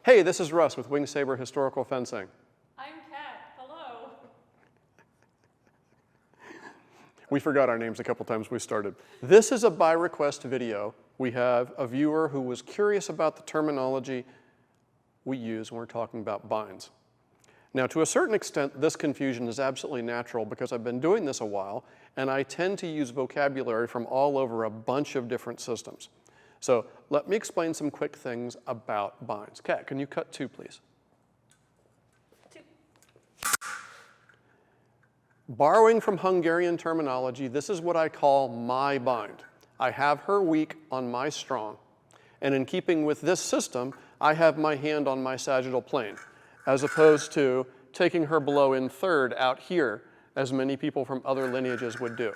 Hey, this is Russ with Wing Saber Historical Fencing. I'm Kat. Hello. We forgot our names a couple times we started. This is a by request video. We have a viewer who was curious about the terminology we use when we're talking about binds. Now, to a certain extent, this confusion is absolutely natural because I've been doing this a while, and I tend to use vocabulary from all over a bunch of different systems. So let me explain some quick things about binds. Kat, can you cut 2, please? 2. Borrowing from Hungarian terminology, this is what I call my bind. I have her weak on my strong. And in keeping with this system, I have my hand on my sagittal plane, as opposed to taking her below in third out here, as many people from other lineages would do.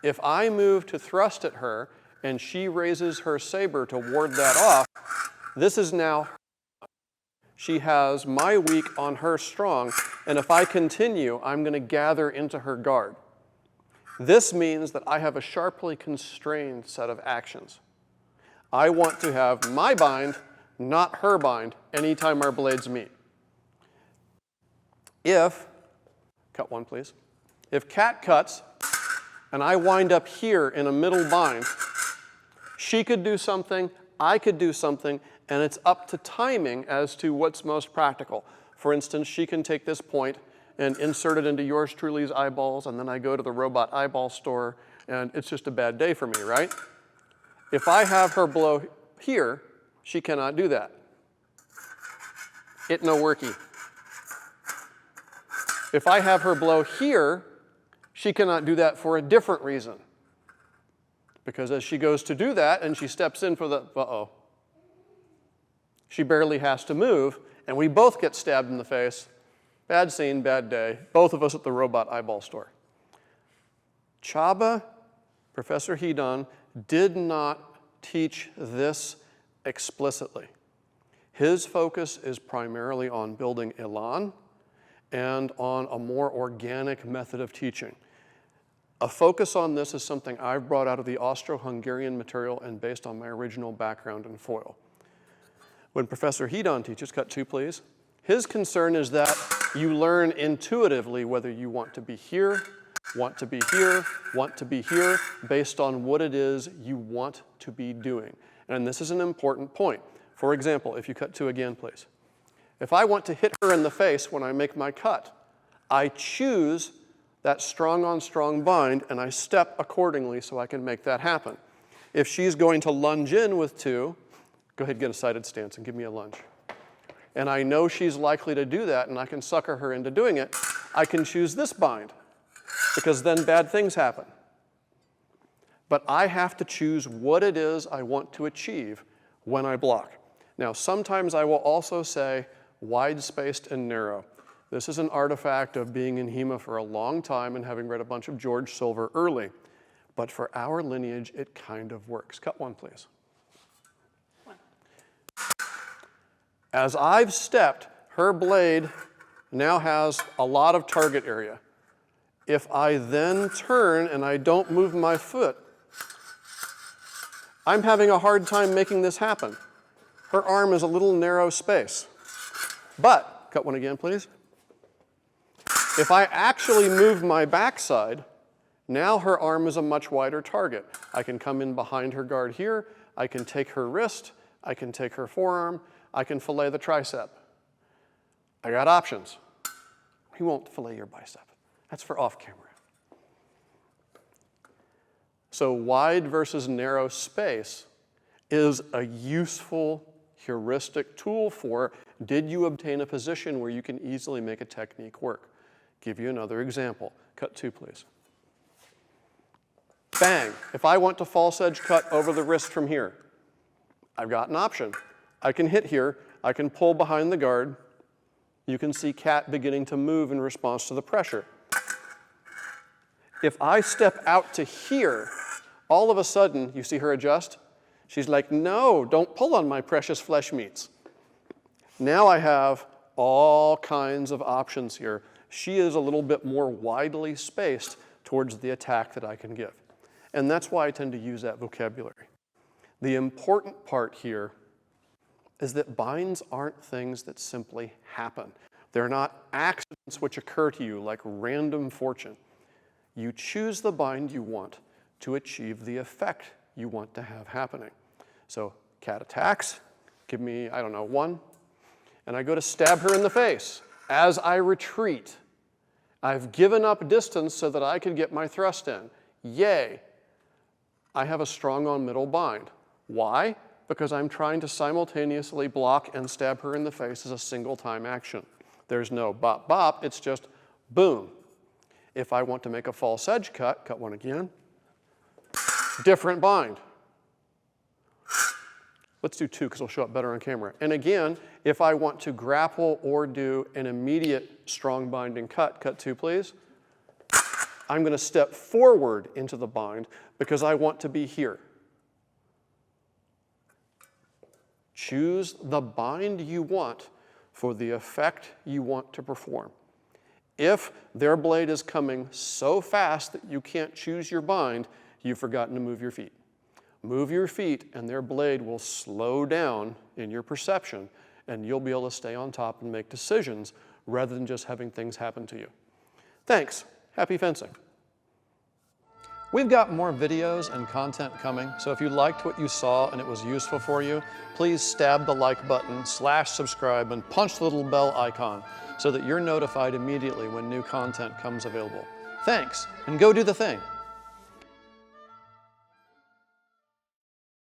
If I move to thrust at her, and she raises her saber to ward that off, this is now her. She has my weak on her strong, and if I continue, I'm going to gather into her guard. This means that I have a sharply constrained set of actions. I want to have my bind, not her bind, anytime our blades meet. If, cut 1 please, if Kat cuts, and I wind up here in a middle bind, she could do something, I could do something, and it's up to timing as to what's most practical. For instance, she can take this point and insert it into yours truly's eyeballs, and then I go to the robot eyeball store, and it's just a bad day for me, right? If I have her blow here, she cannot do that. It no worky. If I have her blow here, she cannot do that for a different reason. Because as she goes to do that and she steps in for the, uh-oh, she barely has to move, and we both get stabbed in the face. Bad scene, bad day. Both of us at the robot eyeball store. Csaba, Professor Hedon, did not teach this explicitly. His focus is primarily on building elan and on a more organic method of teaching. A focus on this is something I've brought out of the Austro-Hungarian material and based on my original background in foil. When Professor Hedon teaches, cut 2 please, his concern is that you learn intuitively whether you want to be here, want to be here, want to be here, based on what it is you want to be doing. And this is an important point. For example, if you cut 2 again, please. If I want to hit her in the face when I make my cut, I choose that strong on strong bind, and I step accordingly so I can make that happen. If she's going to lunge in with 2, go ahead and get a sighted stance and give me a lunge. And I know she's likely to do that, and I can sucker her into doing it, I can choose this bind, because then bad things happen. But I have to choose what it is I want to achieve when I block. Now, sometimes I will also say wide-spaced and narrow. This is an artifact of being in HEMA for a long time and having read a bunch of George Silver early. But for our lineage, it kind of works. Cut 1, please. 1. As I've stepped, her blade now has a lot of target area. If I then turn and I don't move my foot, I'm having a hard time making this happen. Her arm is a little narrow space. But, cut 1 again, please. If I actually move my backside, now her arm is a much wider target. I can come in behind her guard here, I can take her wrist, I can take her forearm, I can fillet the tricep. I got options. He won't fillet your bicep. That's for off camera. So wide versus narrow space is a useful heuristic tool for, did you obtain a position where you can easily make a technique work? Give you another example. Cut 2, please. Bang. If I want to false edge cut over the wrist from here, I've got an option. I can hit here. I can pull behind the guard. You can see Kat beginning to move in response to the pressure. If I step out to here, all of a sudden, you see her adjust? She's like, no, don't pull on my precious flesh meats. Now I have all kinds of options here. She is a little bit more widely spaced towards the attack that I can give. And that's why I tend to use that vocabulary. The important part here is that binds aren't things that simply happen. They're not accidents which occur to you like random fortune. You choose the bind you want to achieve the effect you want to have happening. So cat attacks, give me, I don't know, 1, and I go to stab her in the face. As I retreat, I've given up distance so that I could get my thrust in. Yay! I have a strong on middle bind. Why? Because I'm trying to simultaneously block and stab her in the face as a single time action. There's no bop bop, it's just boom. If I want to make a false edge cut, cut 1 again, different bind. Let's do 2 because it'll show up better on camera. And again, if I want to grapple or do an immediate strong binding cut, cut 2 please, I'm going to step forward into the bind because I want to be here. Choose the bind you want for the effect you want to perform. If their blade is coming so fast that you can't choose your bind, you've forgotten to move your feet. Move your feet and their blade will slow down in your perception and you'll be able to stay on top and make decisions rather than just having things happen to you. Thanks. Happy fencing. We've got more videos and content coming, so if you liked what you saw and it was useful for you, please stab the like button, /subscribe, and punch the little bell icon so that you're notified immediately when new content comes available. Thanks, and go do the thing.